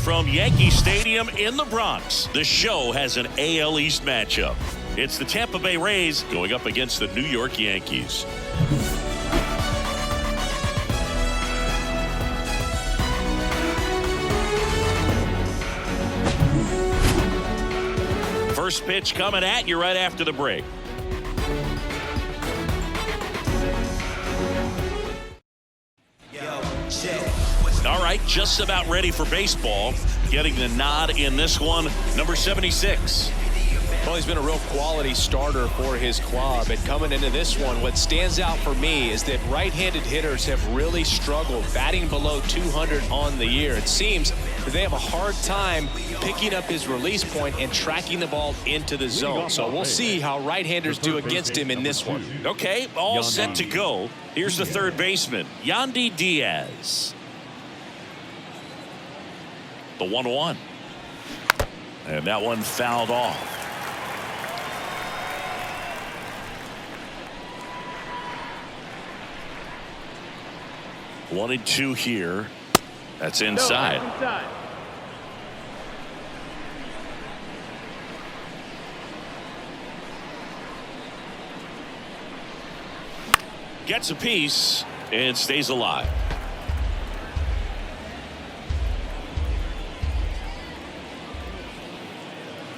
from Yankee Stadium in the Bronx, the show has an AL East matchup. It's the Tampa Bay Rays going up against the New York Yankees. First pitch coming at you right after the break. All right, just about ready for baseball. Getting the nod in this one, number 76. Well, he's been a real quality starter for his club. And coming into this one, what stands out for me is that right-handed hitters have really struggled batting below 200 on the year. It seems that they have a hard time picking up his release point and tracking the ball into the zone. So we'll see how right-handers do against him in this one. Okay, all set to go. Here's the third baseman, Yandy Diaz. The 1-1. And that one fouled off. One and two here. That's inside. Gets a piece and stays alive.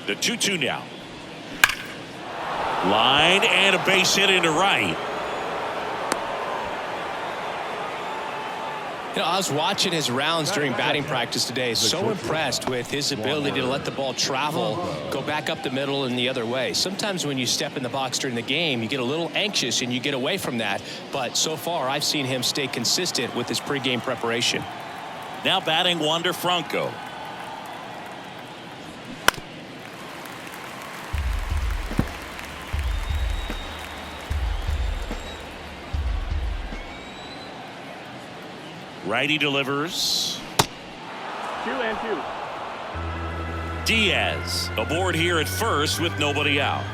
The 2-2 now. Line and a base hit into right. You know, I was watching his rounds during batting practice today. So impressed with his ability to let the ball travel, go back up the middle and the other way. Sometimes when you step in the box during the game, you get a little anxious and you get away from that. But so far, I've seen him stay consistent with his pregame preparation. Now batting Wander Franco. Righty delivers. 2-2. Diaz aboard here at first with nobody out.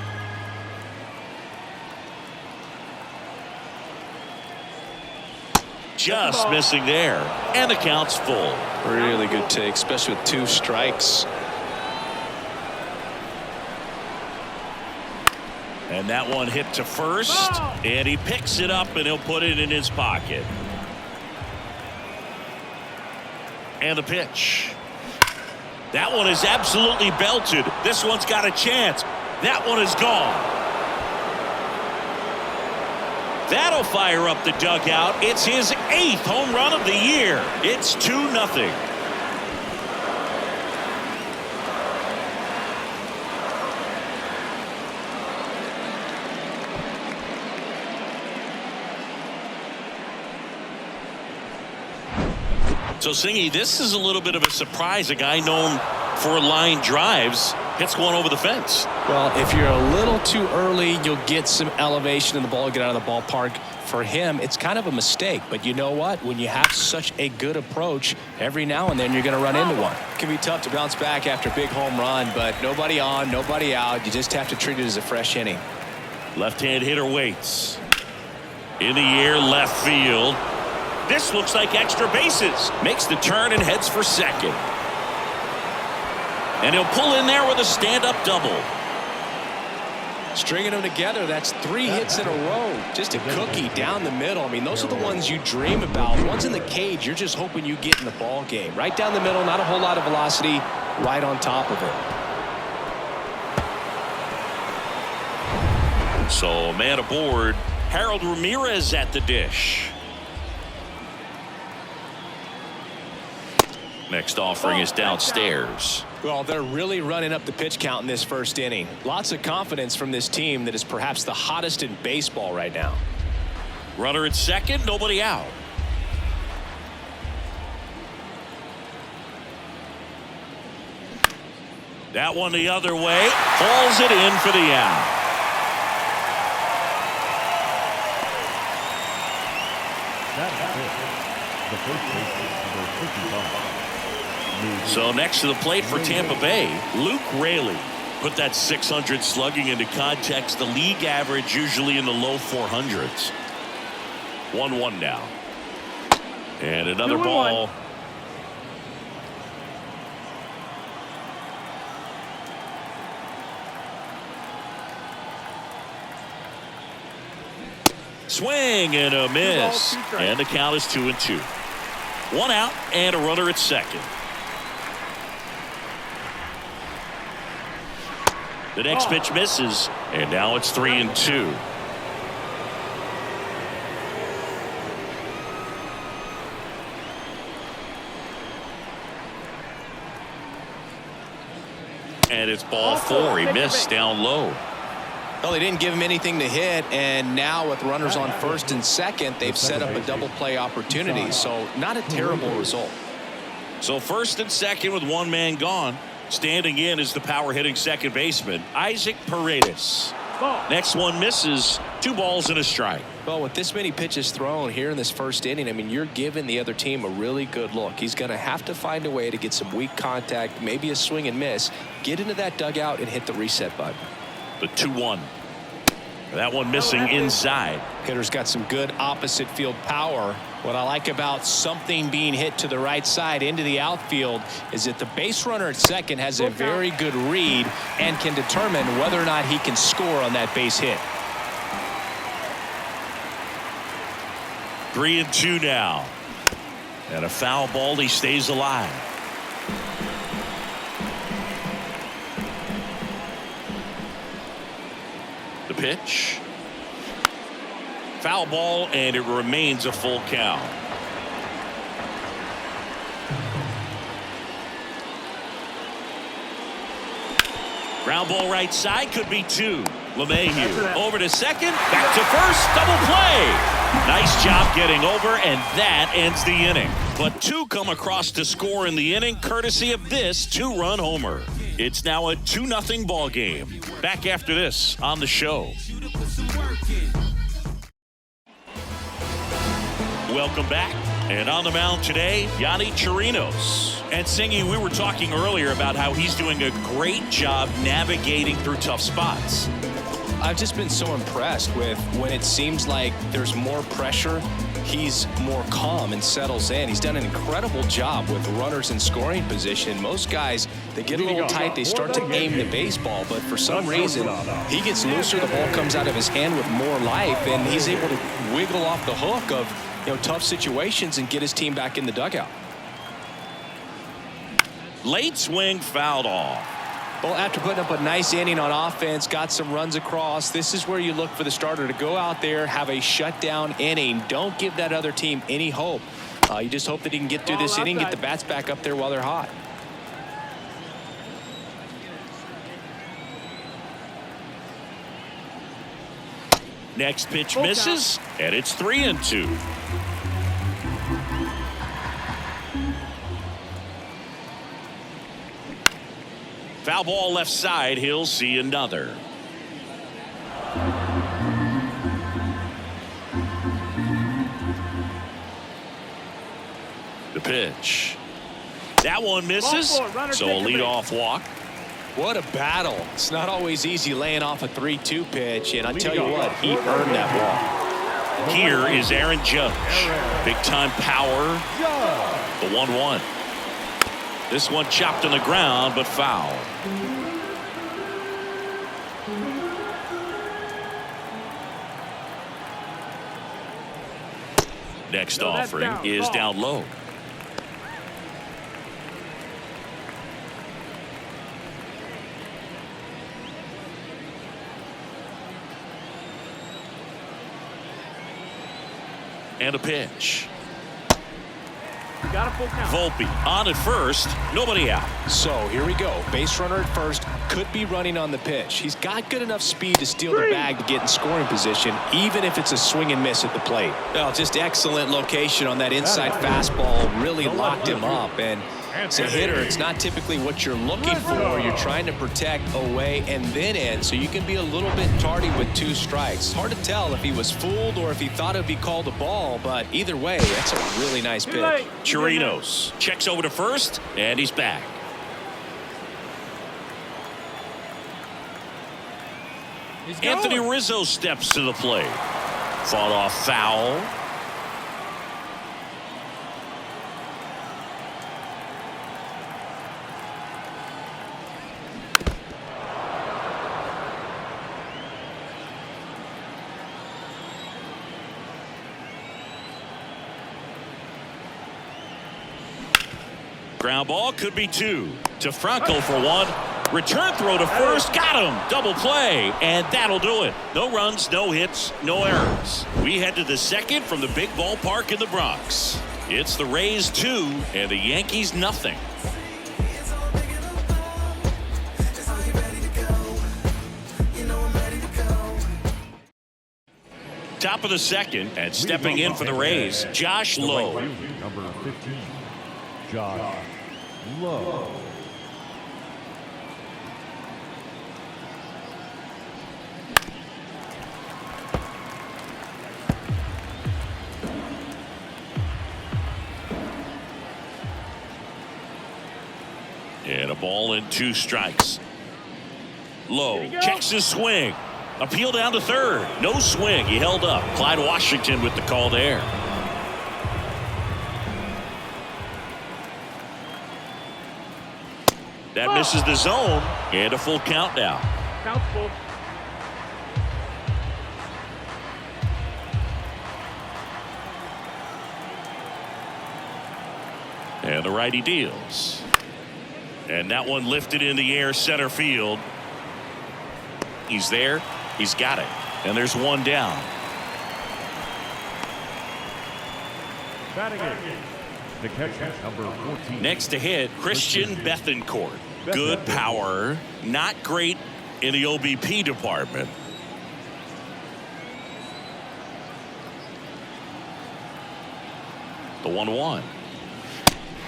Just missing there. And the count's full. Really good take, especially with 2 strikes. And that one hit to first. And he picks it up and he'll put it in his pocket. And the pitch. That one is absolutely belted. This one's got a chance. That one is gone. That'll fire up the dugout. It's his 8th home run of the year. It's 2-0. So, Singy, this is a little bit of a surprise. A guy known for line drives hits one over the fence. Well, if you're a little too early, you'll get some elevation in the ball, get out of the ballpark. For him, it's kind of a mistake. But you know what? When you have such a good approach, every now and then you're going to run into one. It can be tough to bounce back after a big home run, but nobody on, nobody out. You just have to treat it as a fresh inning. Left-hand hitter waits. In the air, left field. This looks like extra bases. Makes the turn and heads for second. And he'll pull in there with a stand-up double. Stringing them together, that's 3 hits in a row. Just a cookie down the middle. I mean, those are the ones you dream about. Ones in the cage, you're just hoping you get in the ball game. Right down the middle, not a whole lot of velocity, right on top of it. So, man aboard. Harold Ramirez at the dish. Next offering is downstairs. Well, they're really running up the pitch count in this first inning. Lots of confidence from this team that is perhaps the hottest in baseball right now. Runner at second, nobody out. That one the other way. Hauls it in for the out. The first baseman, number 55. So next to the plate for Tampa Bay, Luke Raley. Put that 600 slugging into context. The league average usually in the low 400s. 1-1 now. And another ball. Swing and a miss. 2 strikes. And the count is 2-2. 1 out and a runner at second. The next pitch misses, and now it's 3-2. And it's ball 4. He missed down low. Well, they didn't give him anything to hit, and now with runners on first and second, they've set up a double play opportunity, so not a terrible result. So first and second with one man gone. Standing in is the power hitting second baseman, Isaac Paredes. Next one misses. 2 balls and a strike. Well, with this many pitches thrown here in this first inning, I mean, you're giving the other team a really good look. He's going to have to find a way to get some weak contact, maybe a swing and miss, get into that dugout and hit the reset button. The 2-1. That one missing inside. Hitter's got some good opposite field power. What I like about something being hit to the right side into the outfield is that the base runner at second has a very good read and can determine whether or not he can score on that base hit. 3-2 now. And a foul ball. He stays alive. The pitch. Foul ball, and it remains a full count. Ground ball right side, could be 2. LeMahieu over to second, back to first, double play. Nice job getting over, and that ends the inning. But 2 come across to score in the inning, courtesy of this 2-run homer. It's now a 2-0 ball game. Back after this on the show. Welcome back. And on the mound today, Yonny Chirinos. And Singy, we were talking earlier about how he's doing a great job navigating through tough spots. I've just been so impressed with when it seems like there's more pressure, he's more calm and settles in. He's done an incredible job with runners in scoring position. Most guys, they get a little tight, they start to aim the baseball, but for some reason, he gets looser, the ball comes out of his hand with more life, and he's able to wiggle off the hook of tough situations and get his team back in the dugout. Late swing fouled off. Well, after putting up a nice inning on offense, got some runs across, this is where you look for the starter to go out there, have a shutdown inning. Don't give that other team any hope. You just hope that he can get through this inning, get the bats back up there while they're hot. Next pitch misses, and it's 3-2. Foul ball left side. He'll see another. The pitch. That one misses. So a leadoff walk. What a battle. It's not always easy laying off a 3-2 pitch, and I tell you what, he earned that ball. Here is Aaron Judge. Big time power. The 1-1. This one chopped on the ground, but foul. Next offering is down low. And a pitch. Got a full count. Volpe on at first, nobody out. So here we go. Base runner at first, could be running on the pitch. He's got good enough speed to steal the bag to get in scoring position, even if it's a swing and miss at the plate. Well, just excellent location on that inside fastball, really locked him up. And as a hitter, it's not typically what you're looking for. You're trying to protect away and then in, so you can be a little bit tardy with 2 strikes. It's hard to tell if he was fooled or if he thought it would be called a ball, but either way, that's a really nice pitch. Chirinos checks over to first, and he's back. Anthony Rizzo steps to the plate. Fought off foul. Ground ball could be 2 to Franco for 1. Return throw to first. Got him. Double play. And that'll do it. No runs, no hits, no errors. We head to the second from the big ballpark in the Bronx. It's the Rays 2 and the Yankees nothing. Top of the second, and stepping in for the Rays, Josh Lowe. Number 15, Josh Lowe. And a ball and 2 strikes. Lowe checks his swing. Appeal down to third. No swing. He held up. Clyde Washington with the call there. That misses the zone. And a full count now. Count's full. And the righty deals. And that one lifted in the air center field. He's there. He's got it. And there's 1 down. Batting in, the catcher, number 14. Next to hit, Christian Bethancourt. Good power. Not great in the OBP department. The 1-1.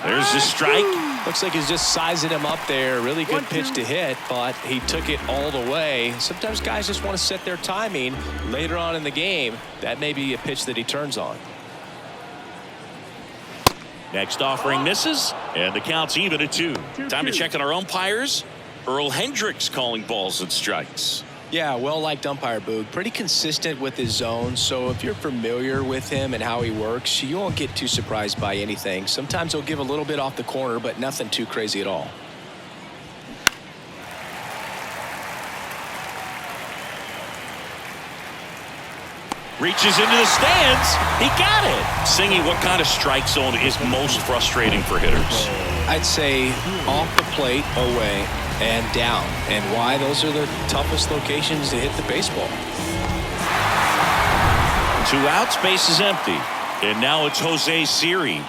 There's the strike. Looks like he's just sizing him up there. Really good pitch to hit, but he took it all the way. Sometimes guys just want to set their timing later on in the game. That may be a pitch that he turns on. Next offering misses, and the count's even at 2. Time to check on our umpires. Earl Hendricks calling balls and strikes. Yeah, well-liked umpire, Boog. Pretty consistent with his zone, so if you're familiar with him and how he works, you won't get too surprised by anything. Sometimes he'll give a little bit off the corner, but nothing too crazy at all. Reaches into the stands. He got it. Singy, what kind of strike zone is most frustrating for hitters? I'd say off the plate, away, and down. And why? Those are the toughest locations to hit the baseball. 2 outs, base is empty. And now it's Jose Siri.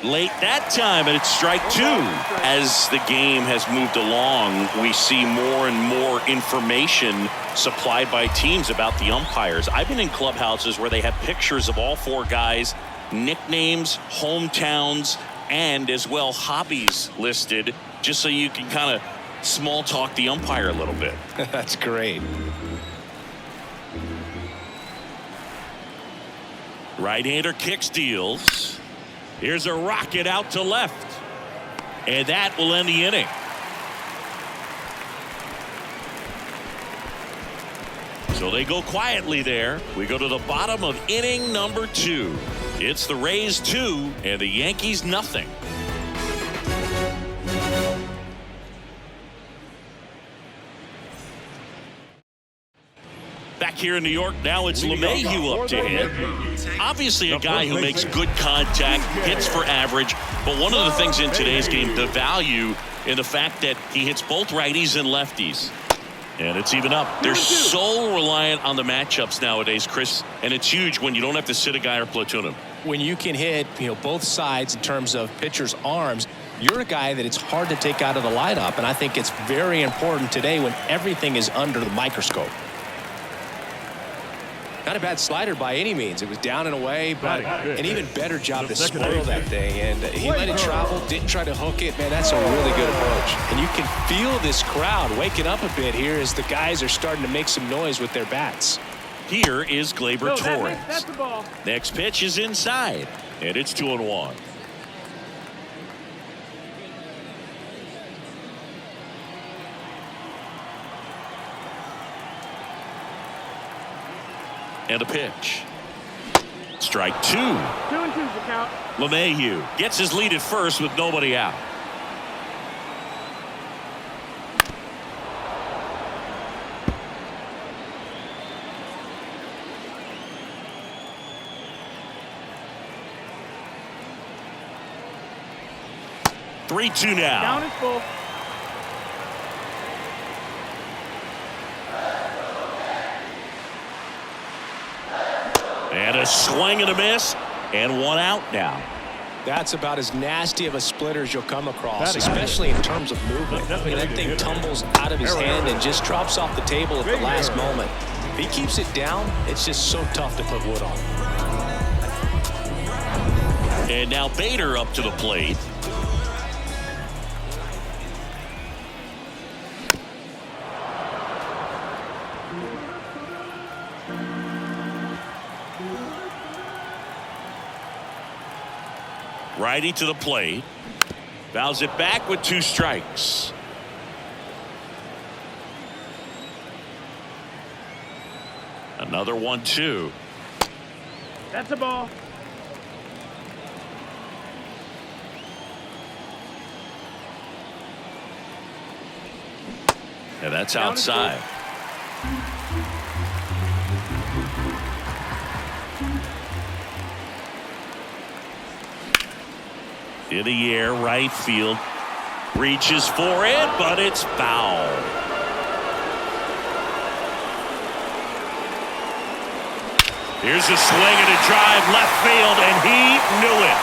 Late that time, and it's strike 2. As the game has moved along, we see more and more information supplied by teams about the umpires. I've been in clubhouses where they have pictures of all 4 guys, nicknames, hometowns, and as well hobbies listed, just so you can kind of small talk the umpire a little bit. That's great. Right-hander kicks, deals. Here's a rocket out to left. And that will end the inning. So they go quietly there. We go to the bottom of inning number 2. It's the Rays 2 and the Yankees nothing. Back here in New York, now it's LeMahieu up to hit. Obviously a guy who makes good contact, hits for average, but one of the things in today's game, the value in the fact that he hits both righties and lefties. And it's even up. They're so reliant on the matchups nowadays, Chris, and it's huge when you don't have to sit a guy or platoon him. When you can hit, both sides in terms of pitchers' arms, you're a guy that it's hard to take out of the lineup, and I think it's very important today when everything is under the microscope. Not a bad slider by any means. It was down and away, but an even better job to spoil that thing. And he let it travel, didn't try to hook it. Man, that's a really good approach. And you can feel this crowd waking up a bit here as the guys are starting to make some noise with their bats. Here is Gleyber Torres. That's the ball. Next pitch is inside, and it's 2-1. And a pitch. Strike 2. 2-2's the count. LeMahieu gets his lead at first with nobody out. 3-2 now. Down is full. And a swing and a miss, and one out now. That's about as nasty of a splitter as you'll come across, especially in terms of movement. I mean, that thing tumbles out of his hand and just drops off the table at the last moment. If he keeps it down, it's just so tough to put wood on. And now Bader up to the plate. Righty to the plate. Fouls it back with 2 strikes. Another 1-2. That's a ball. And that's outside. In the air, right field. Reaches for it, but it's foul. Here's a swing and a drive left field, and he knew it.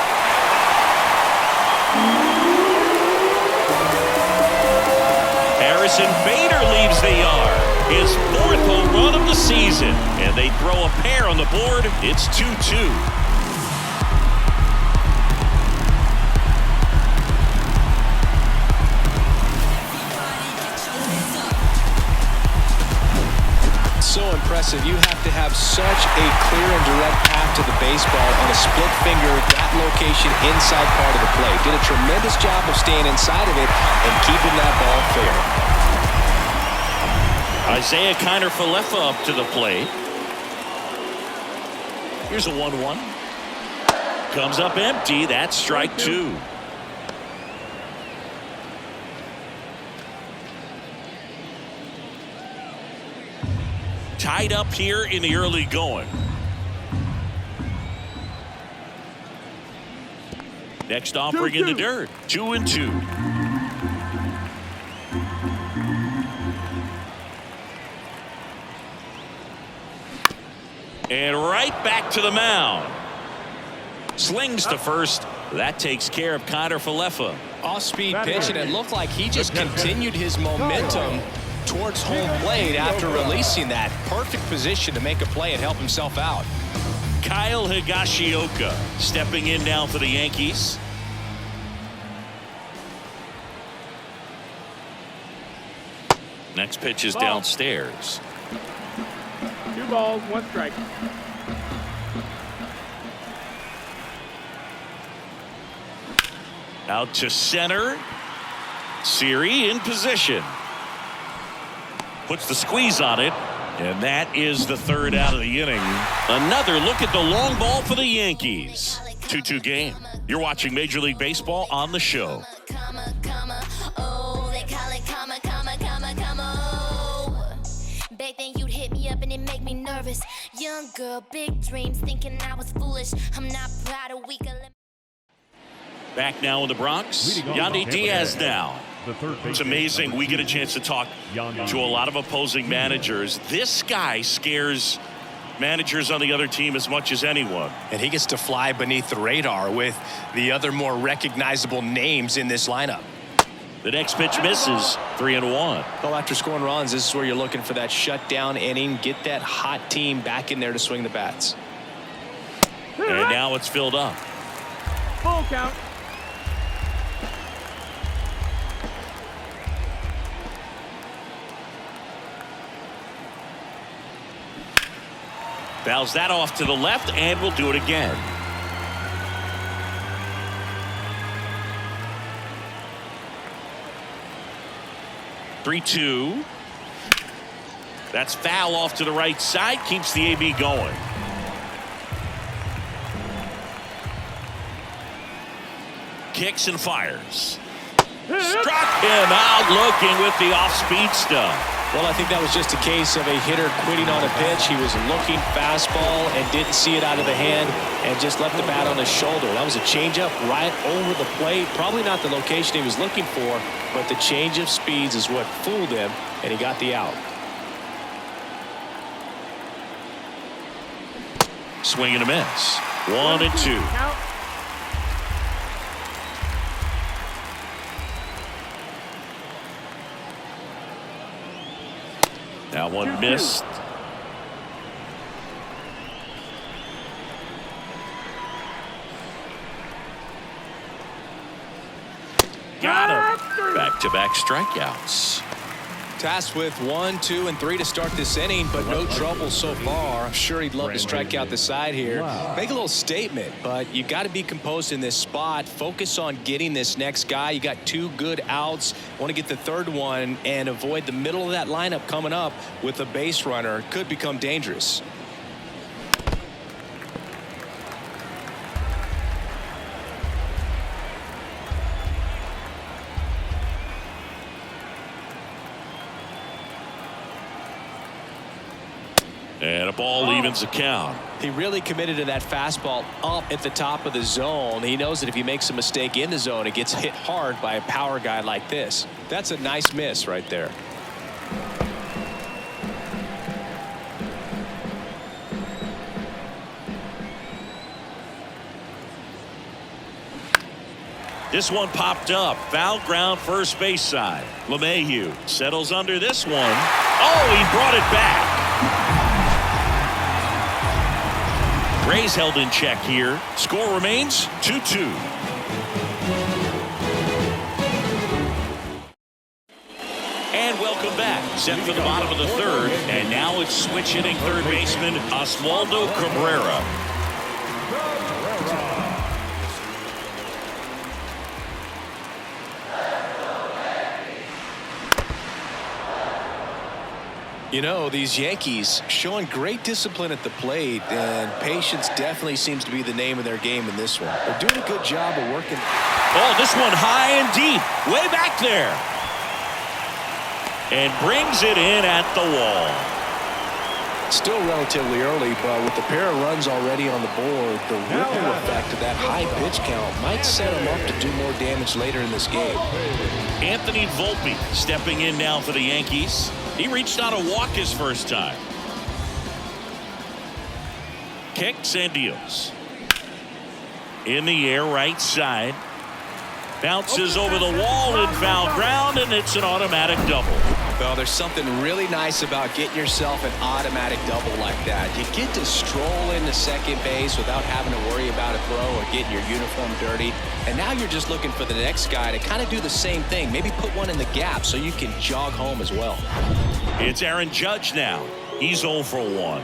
Harrison Bader leaves the yard. His 4th home run of the season. And they throw a pair on the board. It's 2-2. So impressive. You have to have such a clear and direct path to the baseball on a split finger, that location inside part of the plate. Did a tremendous job of staying inside of it and keeping that ball fair. Isaiah Kiner-Falefa up to the plate. Here's a 1-1. Comes up empty. That's strike 2. Tied up here in the early going. Next offering in the dirt. 2-2. And right back to the mound. Slings to first. That takes care of Kiner-Falefa. Off-speed pitch, and it looked like he just continued his momentum towards home plate after releasing that. Perfect position to make a play and help himself out. Kyle Higashioka stepping in now for the Yankees. Next pitch is downstairs. 2 balls, 1 strike. Out to center. Siri in position. Puts the squeeze on it. And that is the 3rd out of the inning. Another look at the long ball for the Yankees. 2-2 game. You're watching Major League Baseball on the show. Back then you'd hit me up and it make me nervous. Young girl, big dreams, thinking I was foolish. I'm not proud of weak. Back now in the Bronx. Yandy Diaz now. It's amazing. We get a chance to talk to a lot of opposing managers. This guy scares managers on the other team as much as anyone. And he gets to fly beneath the radar with the other more recognizable names in this lineup. The next pitch misses. 3-1. Well, after scoring runs, this is where you're looking for that shutdown inning. Get that hot team back in there to swing the bats. And now it's filled up. Full count. Fouls that off to the left, and we'll do it again. (3-2). That's foul off to the right side. Keeps the AB going. Kicks and fires. Struck him out looking with the off-speed stuff. Well, I think that was just a case of a hitter quitting on a pitch. He was looking fastball and didn't see it out of the hand and just left the bat on his shoulder. That was a changeup right over the plate. Probably not the location he was looking for, but the change of speeds is what fooled him, and he got the out. Swing and a miss. 1-2. Count. That one missed. Got him. Back-to-back strikeouts. Tasked with 1, 2, and 3 to start this inning, but no trouble so far. I'm sure he'd love to strike out the side here. Make a little statement, but you got to be composed in this spot. Focus on getting this next guy. You got 2 good outs. Want to get the third one and avoid the middle of that lineup coming up with a base runner. Could become dangerous. And a ball evens the count. He really committed to that fastball up at the top of the zone. He knows that if he makes a mistake in the zone, it gets hit hard by a power guy like this. That's a nice miss right there. This one popped up. Foul ground first base side. LeMahieu settles under this one. Oh, he brought it back. Rays held in check here. Score remains 2-2. And welcome back. Set for the bottom of the third. And now it's switch hitting third baseman Oswaldo Cabrera. You know, these Yankees showing great discipline at the plate, and patience definitely seems to be the name of their game in this one. They're doing a good job of working. Oh, this one high and deep, way back there. And brings it in at the wall. Still relatively early, but with the pair of runs already on the board, the ripple effect of that high pitch count might set him up to do more damage later in this game. Anthony Volpe stepping in now for the Yankees. He reached out a walk his first time. Kicks and deals. In the air, right side. Bounces over the wall in foul ground, and it's an automatic double. Well, there's something really nice about getting yourself an automatic double like that. You get to stroll into second base without having to worry about a throw or getting your uniform dirty. And now you're just looking for the next guy to kind of do the same thing. Maybe put one in the gap so you can jog home as well. It's Aaron Judge now. He's 0 for 1.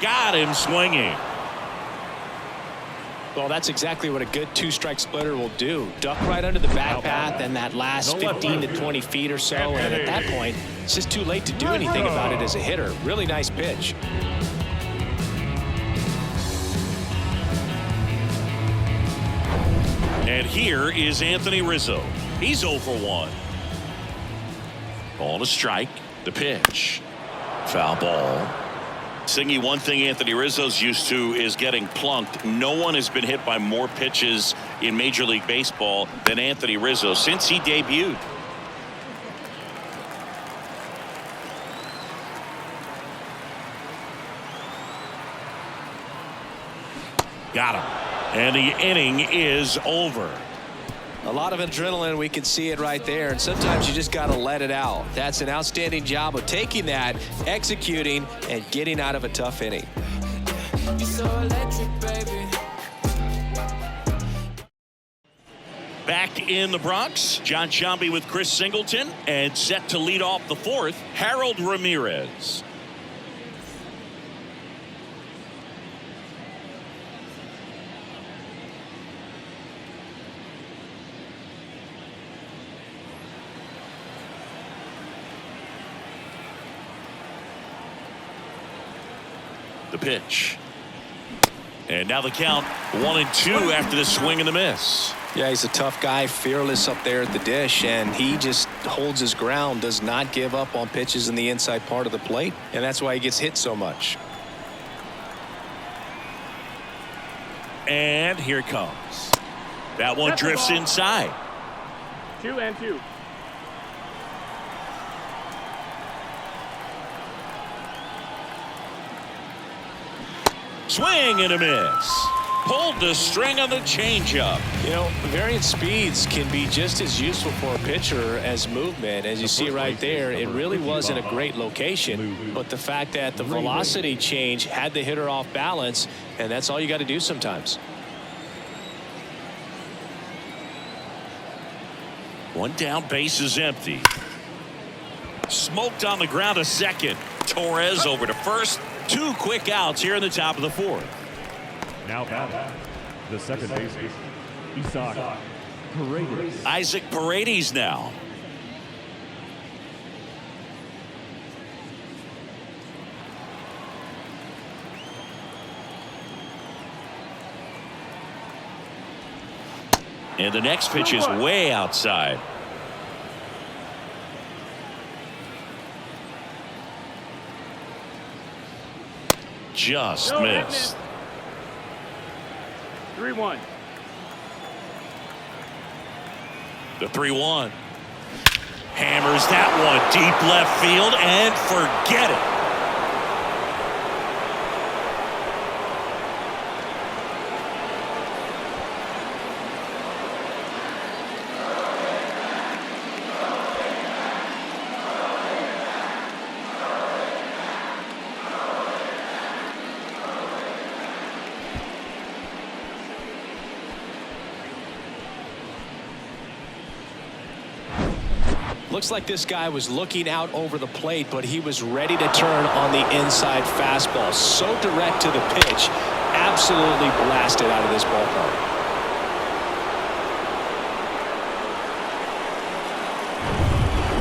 Got him swinging. Well, that's exactly what a good 2-strike splitter will do. Duck right under the back path and that last 15 to 20 feet or so. And at that point, it's just too late to do anything about it as a hitter. Really nice pitch. And here is Anthony Rizzo. He's 0 for 1. Ball to strike. The pitch. Foul ball. Singy, one thing Anthony Rizzo's used to is getting plunked. No one has been hit by more pitches in Major League Baseball than Anthony Rizzo since he debuted. Got him. And the inning is over. A lot of adrenaline, we can see it right there, and sometimes you just got to let it out. That's an outstanding job of taking that, executing, and getting out of a tough inning. You're so electric, baby. Back in the Bronx, John Sciambi with Chris Singleton, and set to lead off the fourth, Harold Ramirez. The pitch. And now the count 1-2 after the swing and the miss. Yeah, he's a tough guy, fearless up there at the dish, and he just holds his ground, does not give up on pitches in the inside part of the plate, and that's why he gets hit so much. And here it comes. That one drifts inside. 2-2. Swing and a miss. Pulled the string on the changeup. You know, varying speeds can be just as useful for a pitcher as movement. As you see right there, it really wasn't a great location, but the fact that the velocity change had the hitter off balance, and that's all you got to do sometimes. One down, base is empty. Smoked on the ground to second. Torres over to first. 2 quick outs here in the top of the 4th. Now batting, the second baseman, Paredes. Isaac Paredes now. And the next pitch is way outside. Just missed. 3-1. The 3-1. Hammers that one deep left field and forget it. Looks like this guy was looking out over the plate, but he was ready to turn on the inside fastball. So direct to the pitch. Absolutely blasted out of this ballpark.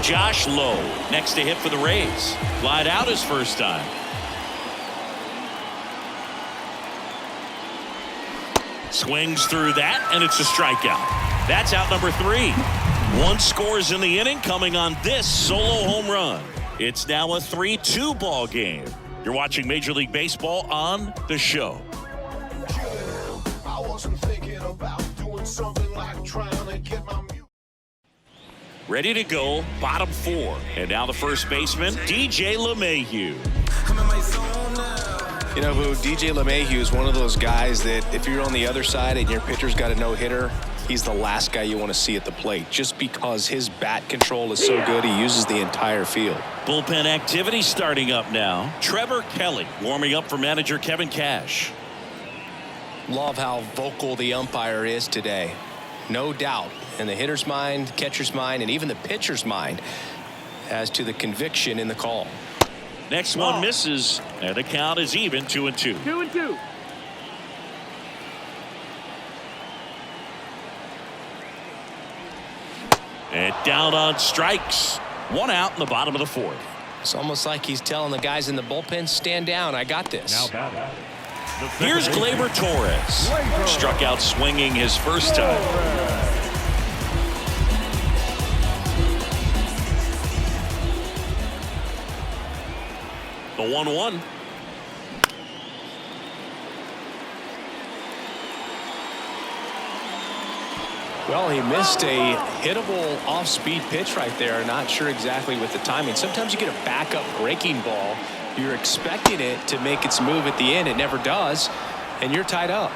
Josh Lowe next to hit for the Rays. Flied out his first time. Swings through that, and it's a strikeout. That's out number 3. 1 scores in the inning coming on this solo home run. It's now a 3-2 ball game. You're watching Major League Baseball on The Show. I wasn't thinking about doing something like trying to get my Ready to go, bottom 4. And now the first baseman, DJ LeMahieu. You know who? DJ LeMahieu is one of those guys that if you're on the other side and your pitcher's got a no-hitter, he's the last guy you want to see at the plate just because his bat control is so good. He uses the entire field. Bullpen activity starting up now. Trevor Kelly warming up for manager Kevin Cash. Love how vocal the umpire is today. No doubt in the hitter's mind, catcher's mind, and even the pitcher's mind as to the conviction in the call. Next one misses, and the count is even 2-2. 2-2. And down on strikes. 1 out in the bottom of the 4th. It's almost like he's telling the guys in the bullpen, stand down, I got this. Now batting, the second Here's baseman, Gleyber Torres. Struck out swinging his first time. The 1-1. Well, he missed a hittable off-speed pitch right there. Not sure exactly with the timing. Sometimes you get a backup breaking ball. You're expecting it to make its move at the end. It never does, and you're tied up.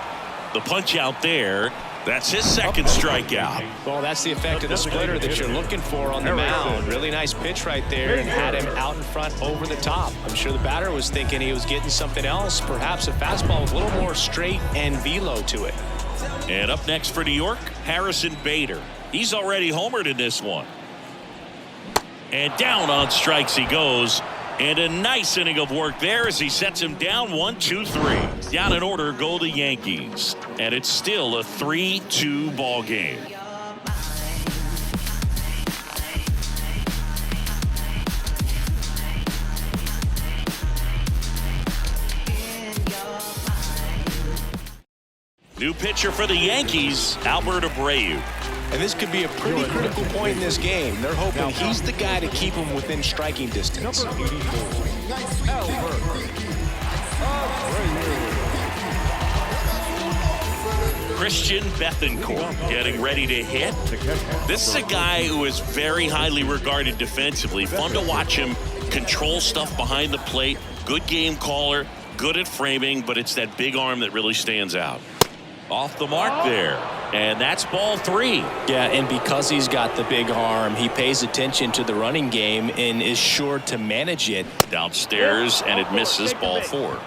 The punch out there. That's his second strikeout. Well, that's the effect of the splitter that you're looking for on the mound. Really nice pitch right there and had him out in front over the top. I'm sure the batter was thinking he was getting something else, perhaps a fastball with a little more straight and velo to it. And up next for New York, Harrison Bader. He's already homered in this one. And down on strikes he goes. And a nice inning of work there as he sets him down 1-2-3. Down in order go the Yankees. And it's still a 3-2 ball game. New pitcher for the Yankees, Albert Abreu. And this could be a pretty critical point in this game. They're hoping he's the guy to keep them within striking distance. Number 84, Albert Abreu. Christian Bethancourt getting ready to hit. This is a guy who is very highly regarded defensively. Fun to watch him control stuff behind the plate. Good game caller, good at framing, but it's that big arm that really stands out. Off the mark there, and that's ball 3. Yeah, and because he's got the big arm, he pays attention to the running game and is sure to manage it. Downstairs, and it misses, ball 4.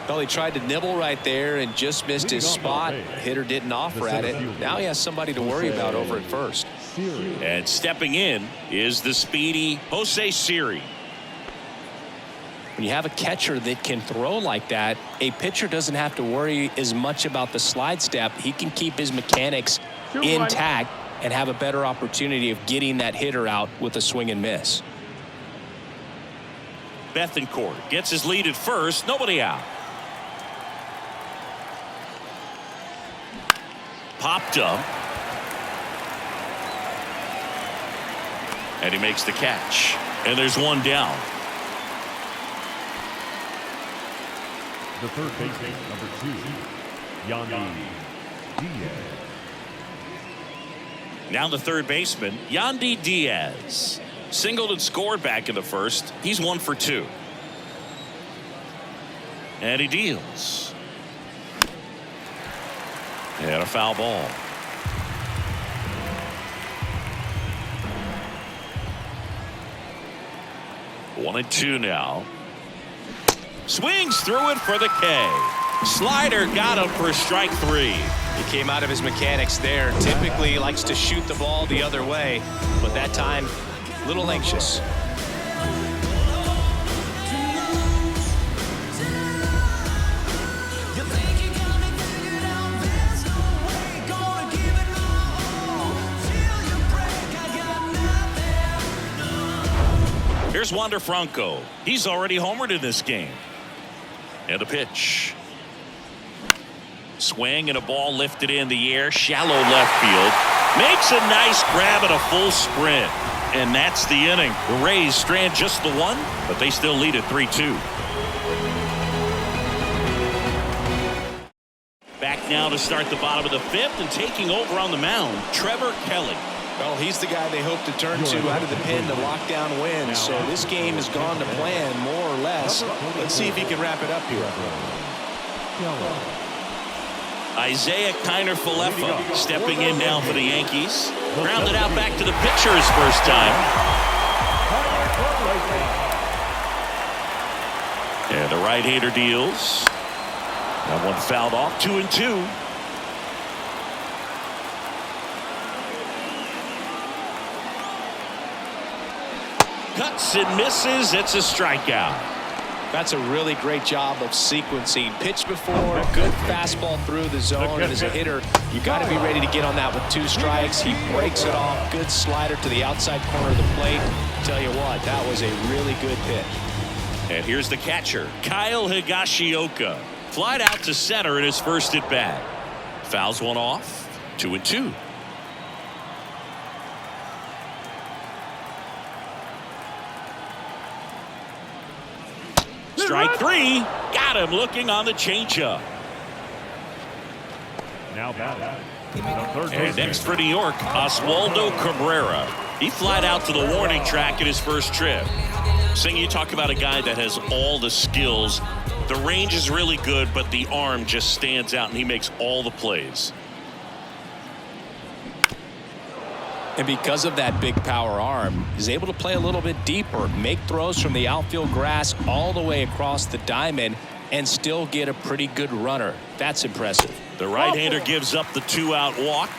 Well, he tried to nibble right there and just missed his spot. Hitter didn't offer at it. Now he has somebody to worry about over at first. And stepping in is the speedy Jose Siri. When you have a catcher that can throw like that, a pitcher doesn't have to worry as much about the slide step. He can keep his mechanics intact and have a better opportunity of getting that hitter out with a swing and miss. Bethancourt gets his lead at first, nobody out. Popped up. And he makes the catch. And there's one down. The third baseman, number 2, Yankees Diaz. Now the third baseman, Yandy Diaz. Singled and scored back in the first. He's 1 for 2. And he deals. And a foul ball. One and 2 now. Swings through it for the K. Slider got him for strike 3. He came out of his mechanics there. Typically likes to shoot the ball the other way, but that time a little anxious. Here's Wander Franco. He's already homered in this game. And a pitch. Swing and a ball lifted in the air. Shallow left field. Makes a nice grab and a full sprint. And that's the inning. The Rays strand just the 1, but they still lead at 3-2. Back now to start the bottom of the 5th, and taking over on the mound, Trevor Kelly. Well, he's the guy they hope to turn to out of the pen to lock down wins. So this game has gone to plan, more or less. Let's see if he can wrap it up here. Isaiah Kiner-Falefa stepping in now for the Yankees. Grounded out back to the pitcher his first time. And the right-hander deals. That one fouled off. 2 and 2. Cuts and misses. It's a strikeout. That's a really great job of sequencing. Pitch before, good fastball through the zone, and as a hitter, you got to be ready to get on that with 2 strikes. He breaks it off. Good slider to the outside corner of the plate. Tell you what, that was a really good pitch. And here's the catcher, Kyle Higashioka. Flied out to center in his first at bat. Fouls one off. 2 and 2. Strike 3. Got him looking on the changeup. Now batting. The third And baseman. next for New York, Oswaldo Cabrera. He flied out to the warning track in his first trip. Sing, you talk about a guy that has all the skills. The range is really good, but the arm just stands out, and he makes all the plays. And because of that big power arm, he's able to play a little bit deeper, make throws from the outfield grass all the way across the diamond, and still get a pretty good runner. That's impressive. The right-hander gives up the 2-out walk.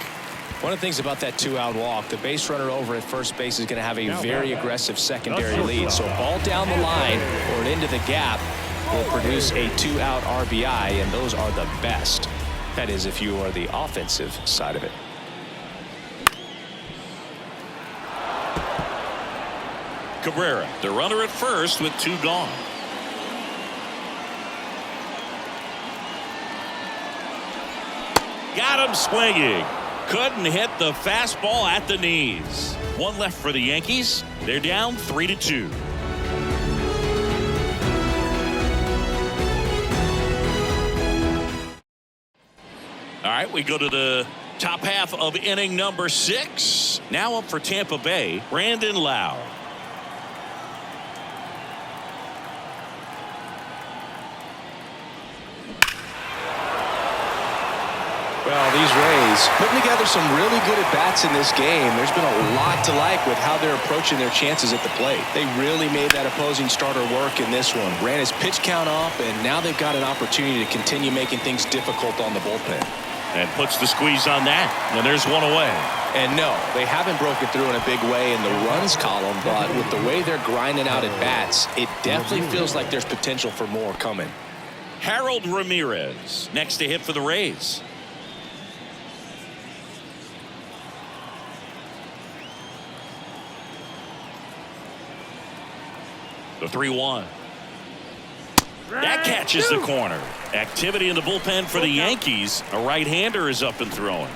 One of the things about that 2-out walk, the base runner over at first base is going to have a very aggressive secondary lead. So a ball down the line or into the gap will produce a 2-out RBI, and those are the best. That is, if you are the offensive side of it. Cabrera, the runner at first with 2 gone. Got him swinging. Couldn't hit the fastball at the knees. One left for the Yankees. They're down 3-2. All right, we go to the top half of inning number 6. Now up for Tampa Bay, Brandon Lau. Well, these Rays putting together some really good at-bats in this game. There's been a lot to like with how they're approaching their chances at the plate. They really made that opposing starter work in this one. Ran his pitch count up, and now they've got an opportunity to continue making things difficult on the bullpen. And puts the squeeze on that. And there's one away. And no, they haven't broken through in a big way in the runs column, but with the way they're grinding out at-bats, it definitely feels like there's potential for more coming. Harold Ramirez next to hit for the Rays. The 3-1. That catches the corner. Activity in the bullpen for the Yankees. A right-hander is up and throwing.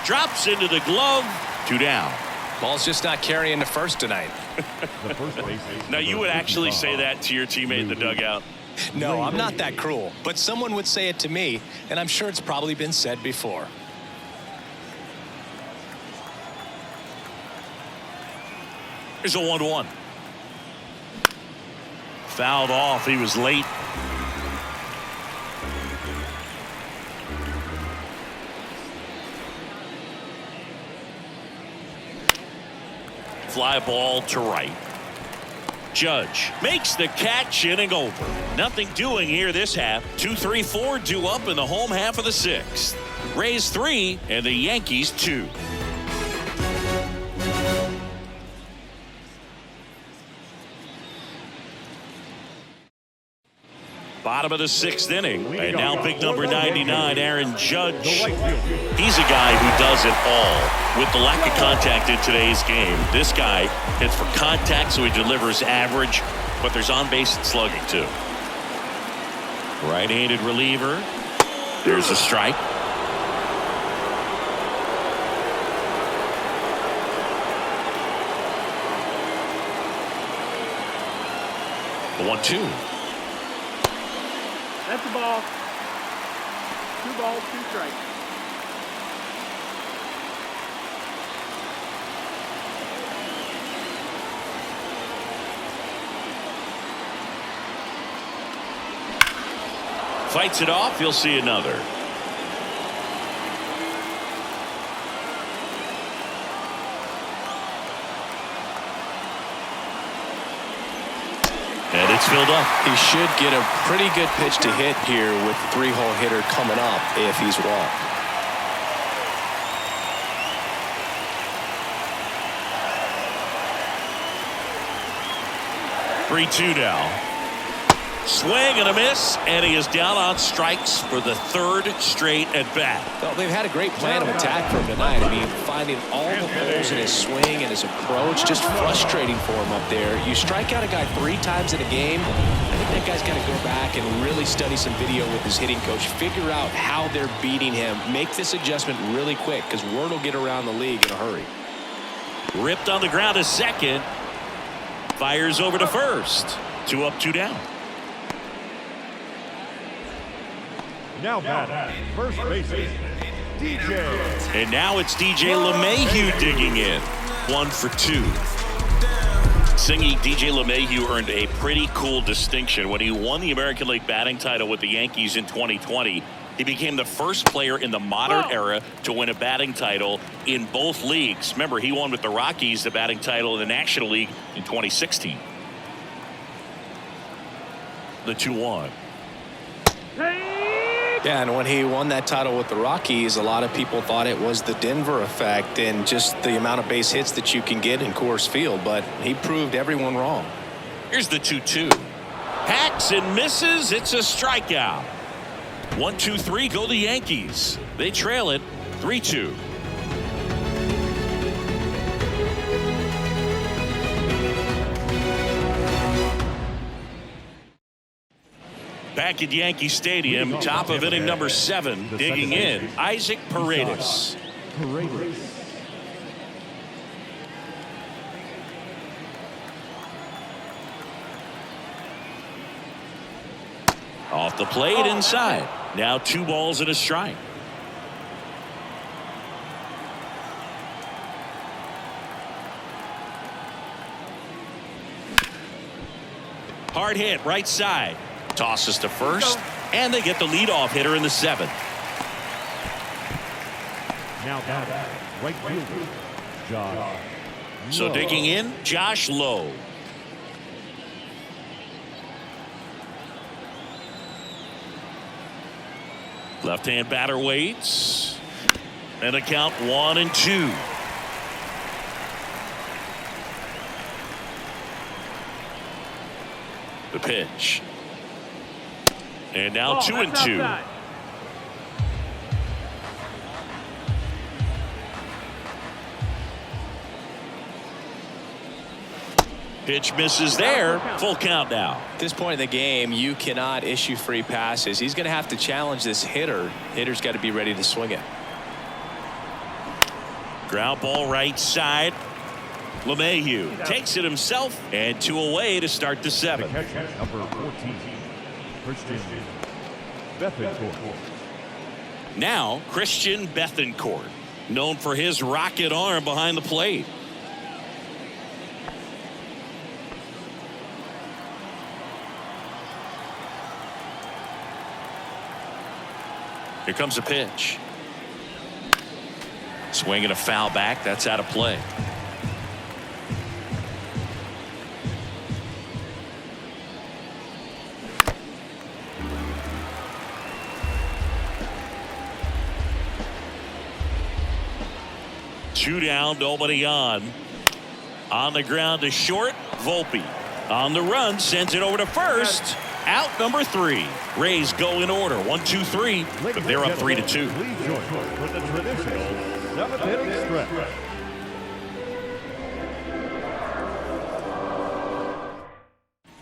Drops into the glove. 2 down. Ball's just not carrying the first tonight. The first base. Now, you would actually say that to your teammate in the dugout? No, I'm not that cruel, but someone would say it to me, and I'm sure it's probably been said before. Here's a 1-1. Fouled off. He was late. Fly ball to right. Judge makes the catch, inning over. Nothing doing here this half. 2-3-4 due up in the home half of the 6th. Rays 3 and the Yankees 2. Bottom of the 6th inning, and now big number 99, Aaron Judge. He's a guy who does it all. With the lack of contact in today's game, this guy hits for contact, so he delivers average, but there's on-base and slugging too. Right-handed reliever. There's a strike. The 1-2. That's the ball. 2 balls, 2 strikes. Fights it off. You'll see another. And it's filled up. He should get a pretty good pitch to hit here with the 3-hole hitter coming up if he's walked. Three-2 now. Swing and a miss, and he is down on strikes for the 3rd straight at bat. Well, they've had a great plan of attack for him tonight. I mean, finding all the holes in his swing and his approach, just frustrating for him up there. You strike out a guy 3 times in a game, I think that guy's got to go back and really study some video with his hitting coach, figure out how they're beating him, make this adjustment really quick, because word will get around the league in a hurry. Ripped on the ground to second. Fires over to first. 2 up, 2 down. Now batting, first baseman, DJ. And now it's DJ LeMahieu digging in. 1 for 2. Singy, DJ LeMahieu earned a pretty cool distinction when he won the American League batting title with the Yankees in 2020. He became the first player in the modern era to win a batting title in both leagues. Remember, he won with the Rockies the batting title in the National League in 2016. The 2-1. Yeah, and when he won that title with the Rockies, a lot of people thought it was the Denver effect and just the amount of base hits that you can get in Coors Field, but he proved everyone wrong. Here's the 2-2. Hacks and misses. It's a strikeout. 1-2-3 go the Yankees. They trail it 3-2. Back at Yankee Stadium, top of inning number 7, digging in, Isaac Paredes. Off the plate inside. Now 2 balls and a strike. Hard hit right side. Tosses to first, and they get the leadoff hitter in the 7th. Now batting, right fielder, Josh. So Lowe. digging in, Josh Lowe. Left-hand batter waits. And a count 1-2. The pitch. And now 2-2. Pitch misses there. Full count now. At this point in the game, you cannot issue free passes. He's going to have to challenge this hitter. Hitter's got to be ready to swing it. Ground ball right side. LeMahieu takes it himself, and 2 away to start the 7th. Catcher number 14, Christian Bethencourt. Now Christian Bethencourt, known for his rocket arm behind the plate. Here comes a pitch. Swinging a foul back. That's out of play. Two down, nobody on. On the ground to short, Volpe. On the run, sends it over to first. Out number 3. Rays go in order. 1-2-3, but they're up 3-2. Please join us for the traditional 7th inning stretch.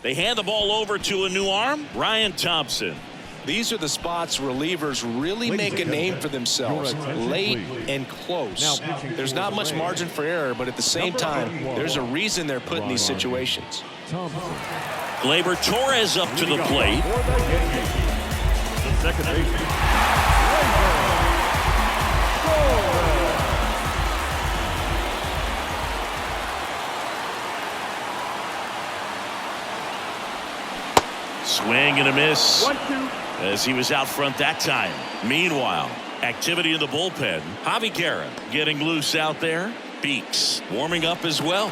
They hand the ball over to a new arm, Ryan Thompson. These are the spots relievers really make a name for themselves, late and close. There's not much margin for error, but at the same time, there's a reason they're put in these situations. Gleyber Torres up to the plate. For the Yankees, the second baseman, Swing and a miss. 1-2. As he was out front that time. Meanwhile, activity in the bullpen. Javi Guerra getting loose out there. Beeks warming up as well.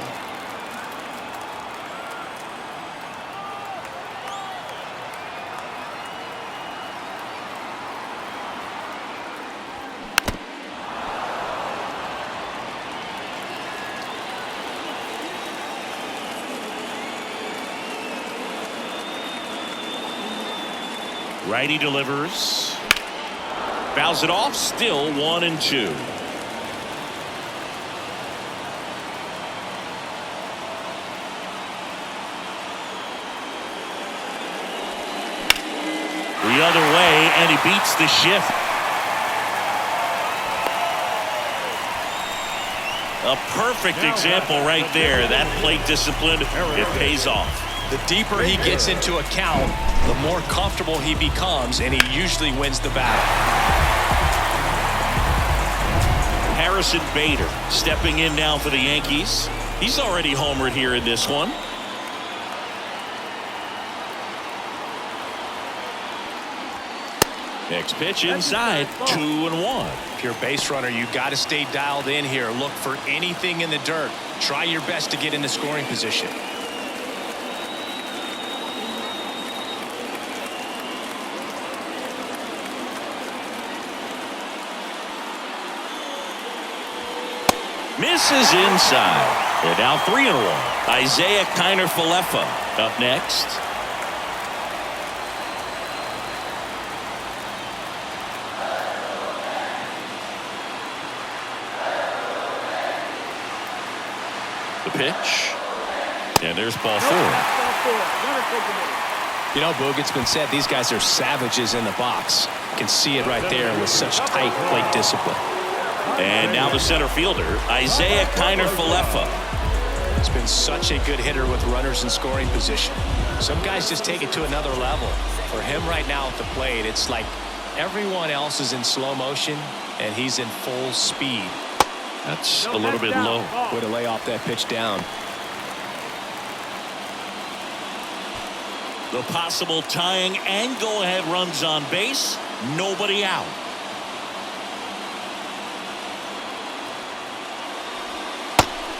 Righty delivers. Fouls it off. Still 1-2. The other way, and he beats the shift. A perfect example right there. That plate discipline, it pays off. The deeper he gets into a count, the more comfortable he becomes, and he usually wins the battle. Harrison Bader stepping in now for the Yankees. He's already homered here in this one. Next pitch inside, 2-1. If you're a base runner, you got to stay dialed in here. Look for anything in the dirt. Try your best to get in the scoring position. Misses inside. They're now 3-1. Isaiah Kiner-Falefa up next. The pitch. And there's ball Nope, four. that's ball four. Runner taking it. You know, Boog, it's been said these guys are savages in the box. You can see it right there with such tight plate discipline. And now the center fielder, Isaiah Kiner-Falefa. He's been such a good hitter with runners in scoring position. Some guys just take it to another level. For him right now at the plate, it's like everyone else is in slow motion and he's in full speed. That's a little bit low. Way to lay off that pitch down. The possible tying and go-ahead runs on base. Nobody out.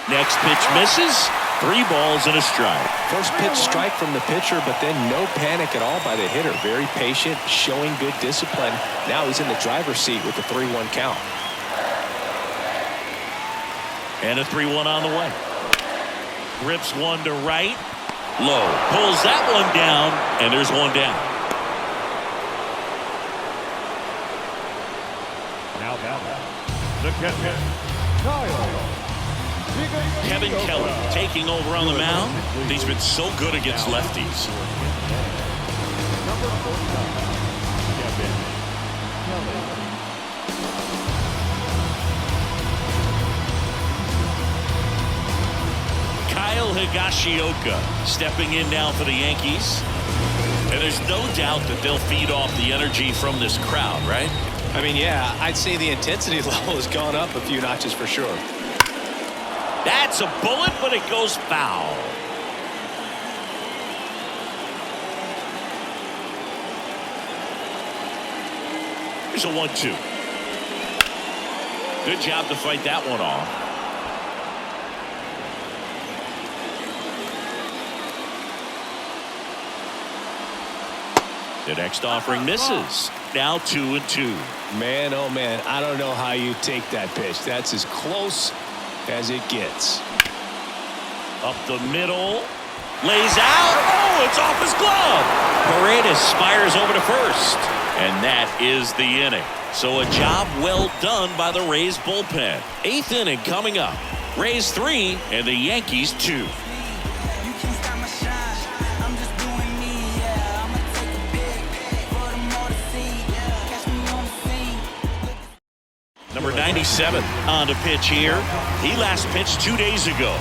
Next pitch misses. 3 balls and a strike. First pitch strike from the pitcher, but then no panic at all by the hitter. Very patient, showing good discipline. Now he's in the driver's seat with the 3-1 count. And a 3-1 on the way. Rips one to right. Low. Pulls that one down, and there's one down. Now batting, the catcher, Kyle. Kevin Kelly taking over on the mound. He's been so good against lefties. Number 49, Kevin Kelly. Kyle Higashioka stepping in now for the Yankees. And there's no doubt that they'll feed off the energy from this crowd, right? I mean, yeah, I'd say the intensity level has gone up a few notches for sure. That's a bullet, but it goes foul. Here's a 1-2. Good job to fight that one off. The next offering misses. Now 2-2. Man, oh man, I don't know how you take that pitch. That's as close as it gets. Up the middle. Lays out. Oh, it's off his glove. Paredes fires over to first. And that is the inning. So a job well done by the Rays bullpen. 8th inning coming up. Rays 3 and the Yankees 2. Number 97 on to pitch here. He last pitched 2 days ago.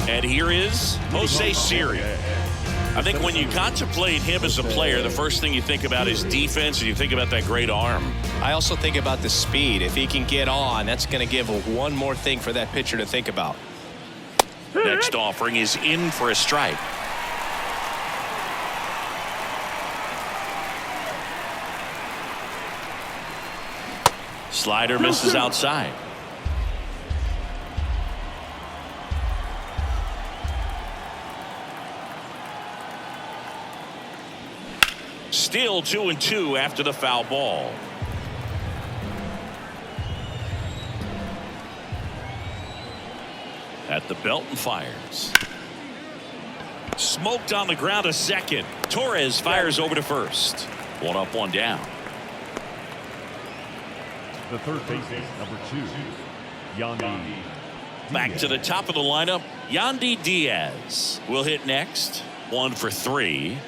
And here is Jose Siri. I think when you contemplate him as a player, the first thing you think about is defense, and you think about that great arm. I also think about the speed. If he can get on, that's going to give one more thing for that pitcher to think about. Next offering is in for a strike. Slider misses outside. Still 2-2 after the foul ball. At the belt and fires. Smoked on the ground to second. Torres fires over to first. 1 up, 1 down. The third baseman, number 2, Yandy. Back to the top of the lineup. Yandy Diaz will hit next. 1 for 3.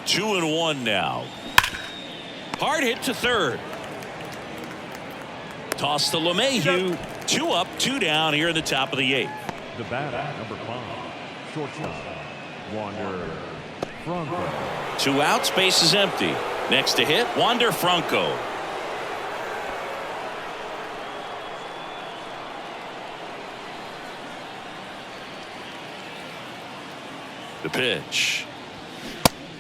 Two and 1 now. Hard hit to third. Toss to LeMahieu. 2 up, 2 down here in the top of the 8th. The batter, number 5, shortstop, Wander Franco. 2 outs, base is empty. Next to hit, Wander Franco. The pitch.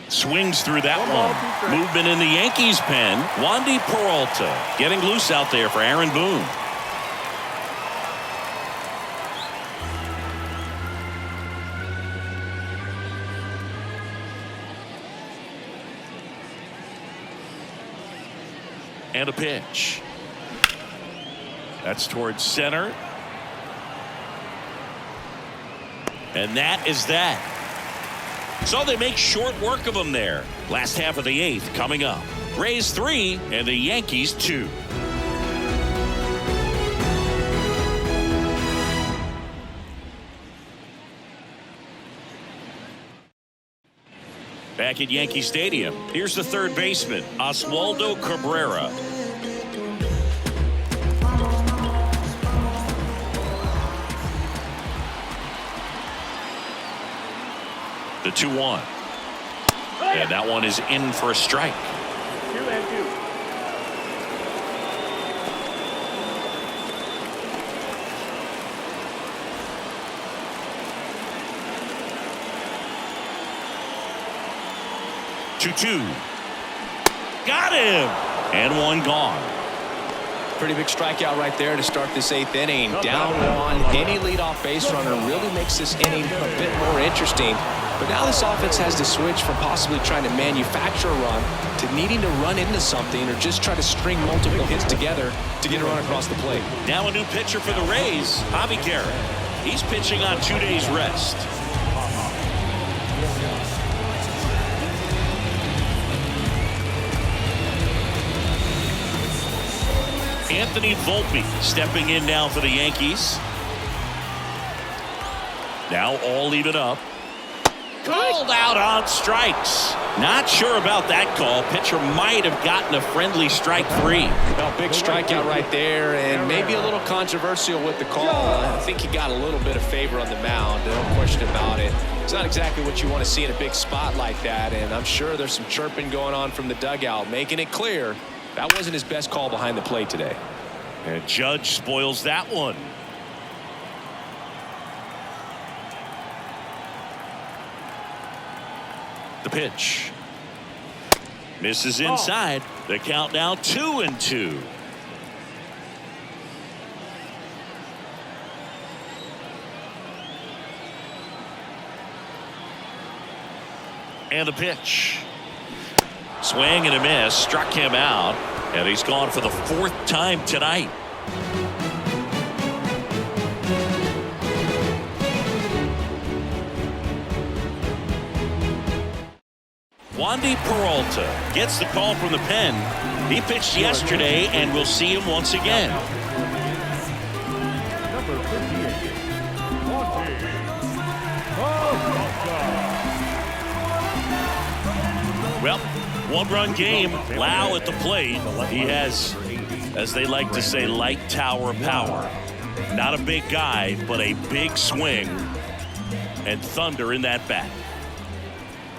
Swings through that one. Movement in the Yankees pen. Wandy Peralta getting loose out there for Aaron Boone. And a pitch. That's towards center. And that is that. So they make short work of him there. Last half of the 8th coming up. Rays 3 and the Yankees 2. Back at Yankee Stadium, here's the third baseman, Oswaldo Cabrera. The 2-1. And that one is in for a strike. 2-2. 2-2. Got him. And one gone. Pretty big strikeout right there to start this 8th inning. Down one. Any leadoff base runner really makes this inning a bit more interesting. But now this offense has to switch from possibly trying to manufacture a run to needing to run into something or just try to string multiple hits together to get a run across the plate. Now a new pitcher for the Rays, Javi Garrett. He's pitching on 2 days rest. Anthony Volpe stepping in now for the Yankees. Now all even up. Called out on strikes. Not sure about that call. Pitcher might have gotten a friendly strike 3. Well, big strikeout right there, and maybe a little controversial with the call. I think he got a little bit of favor on the mound. No question about it. It's not exactly what you want to see in a big spot like that, and I'm sure there's some chirping going on from the dugout, making it clear that wasn't his best call behind the plate today. And Judge spoils that one. The pitch. Misses inside. The count now 2-2. And the pitch. Swing and a miss. Struck him out. And he's gone for the 4th time tonight. Wandy Peralta gets the call from the pen. He pitched yesterday, and we'll see him once again. Number 58, Wandy Peralta. Well, 1-run game. Lau at the plate. He has, as they like to say, light tower power. Not a big guy, but a big swing and thunder in that bat.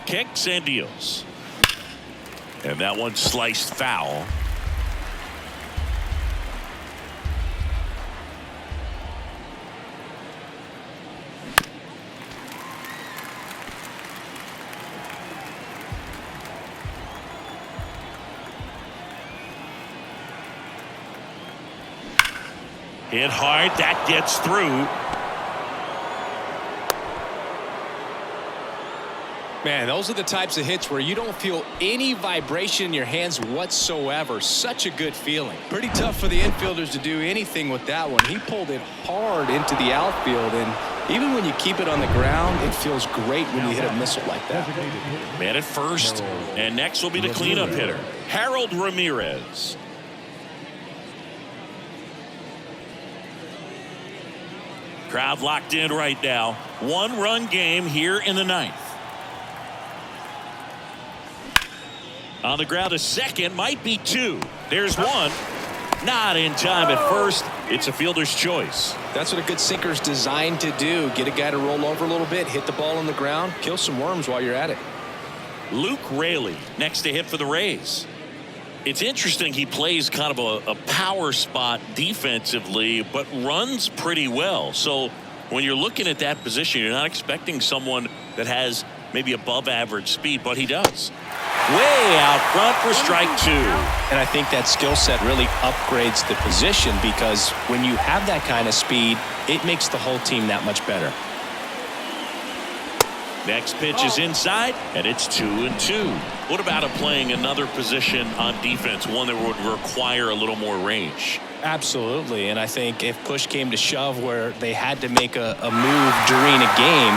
Kicks and deals. And that one sliced foul. Hit hard. That gets through. Man, those are the types of hits where you don't feel any vibration in your hands whatsoever. Such a good feeling. Pretty tough for the infielders to do anything with that one. He pulled it hard into the outfield, and even when you keep it on the ground, it feels great when you hit a missile like that. Man at first, and next will be the cleanup hitter, Harold Ramirez. Crowd locked in right now. 1-run game here in the 9th. On the ground to second, might be 2. There's 1. Not in time at first. It's a fielder's choice. That's what a good sinker's designed to do. Get a guy to roll over a little bit, hit the ball on the ground, kill some worms while you're at it. Luke Raley next to hit for the Rays. It's interesting, he plays kind of a power spot defensively, but runs pretty well. So when you're looking at that position, you're not expecting someone that has maybe above average speed, but he does. Way out front for strike 2. And I think that skill set really upgrades the position, because when you have that kind of speed, it makes the whole team that much better. Next pitch is inside, and it's 2-2. What about him playing another position on defense, one that would require a little more range? Absolutely, and I think if push came to shove where they had to make a move during a game,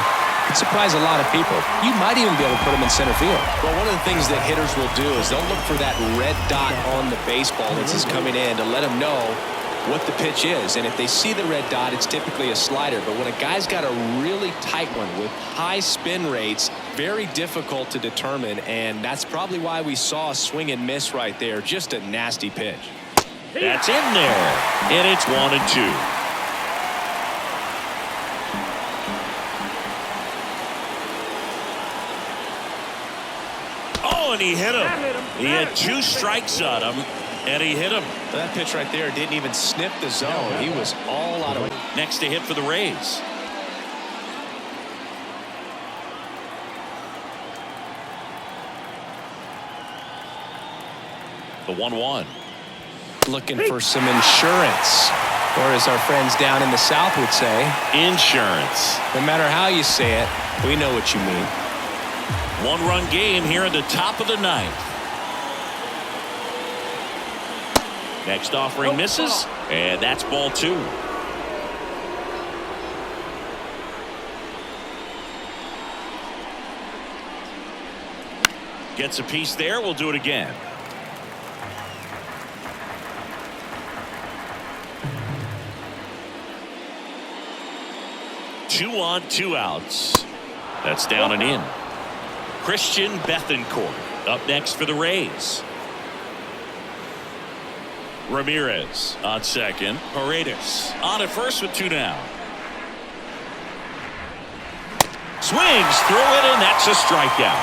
it surprised a lot of people. You might even be able to put them in center field. Well, one of the things that hitters will do is they'll look for that red dot on the baseball that's just coming in to let them know what the pitch is. And if they see the red dot, it's typically a slider. But when a guy's got a really tight one with high spin rates, very difficult to determine. And that's probably why we saw a swing and miss right there. Just a nasty pitch. That's in there, and it's 1-2. Oh, and he hit him. He had 2 strikes on him, and he hit him. That pitch right there didn't even sniff the zone. He was all out of. Next to hit for the Rays. The 1-1. Looking for some insurance, or as our friends down in the South would say, insurance. No matter how you say it, we know what you mean. 1-run game here in the top of the 9th. Next offering misses, and that's ball 2. Gets a piece there. We'll do it again. Two on, 2 outs. That's down and in. Christian Bethancourt up next for the Rays. Ramirez on second. Paredes on at first with 2 down. Swings through it, and that's a strikeout.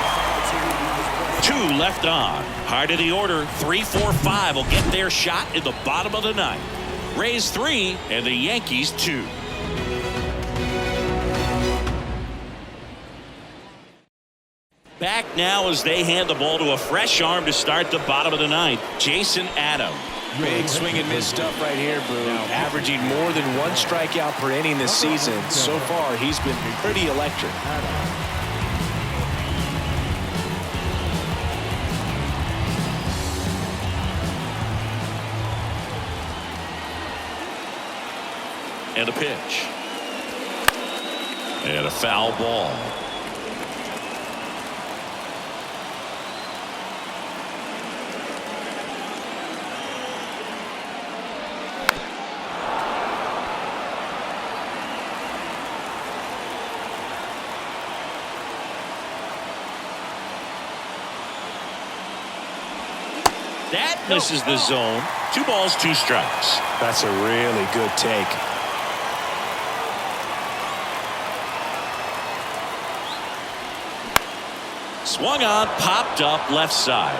2 left on. Hard of the order. 3, 4, 5 will get their shot in the bottom of the 9th. Rays 3 and the Yankees 2. Back now as they hand the ball to a fresh arm to start the bottom of the 9th. Jason Adam. Big swing and miss stuff right here, Boo. Averaging more than 1 strikeout per inning this season. So far, he's been pretty electric. And a pitch. And a foul ball. That misses the zone. 2 balls, 2 strikes. That's a really good take. Swung on, popped up left side.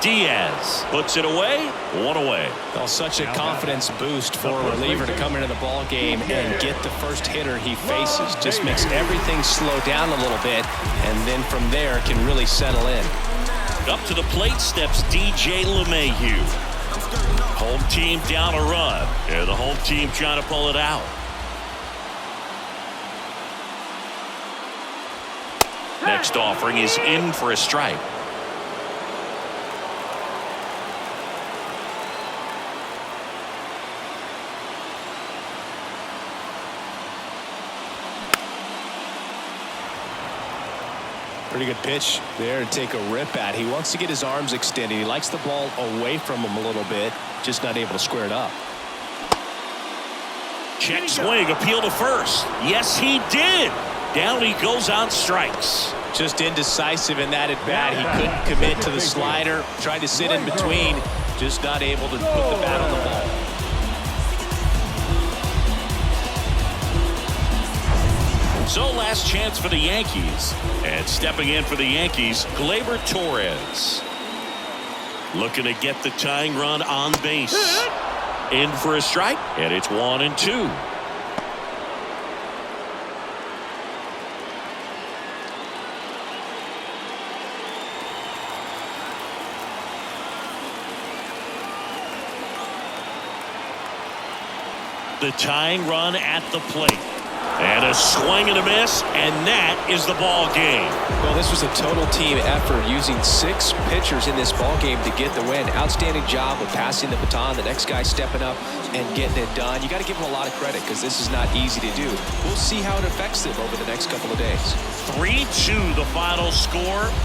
Diaz puts it away. 1 away. Well, such a confidence boost for a reliever to come into the ball game and get the first hitter he faces. Just makes everything slow down a little bit, and then from there can really settle in. Up to the plate steps DJ LeMahieu. Home team down a run, and the home team trying to pull it out. Next offering is in for a strike. Pretty good pitch there to take a rip at. He wants to get his arms extended. He likes the ball away from him a little bit, just not able to square it up. Check swing, appeal to first. Yes, he did. Down he goes on strikes. Just indecisive in that at bat. He couldn't commit to the slider. Tried to sit in between. Just not able to put the bat on the ball. So last chance for the Yankees. And stepping in for the Yankees, Gleyber Torres. Looking to get the tying run on base. In for a strike, and it's 1-2. The tying run at the plate. And a swing and a miss, and that is the ball game. Well, this was a total team effort, using 6 pitchers in this ball game to get the win. Outstanding job of passing the baton. The next guy stepping up and getting it done. You got to give them a lot of credit because this is not easy to do. We'll see how it affects them over the next couple of days. 3-2 the final score.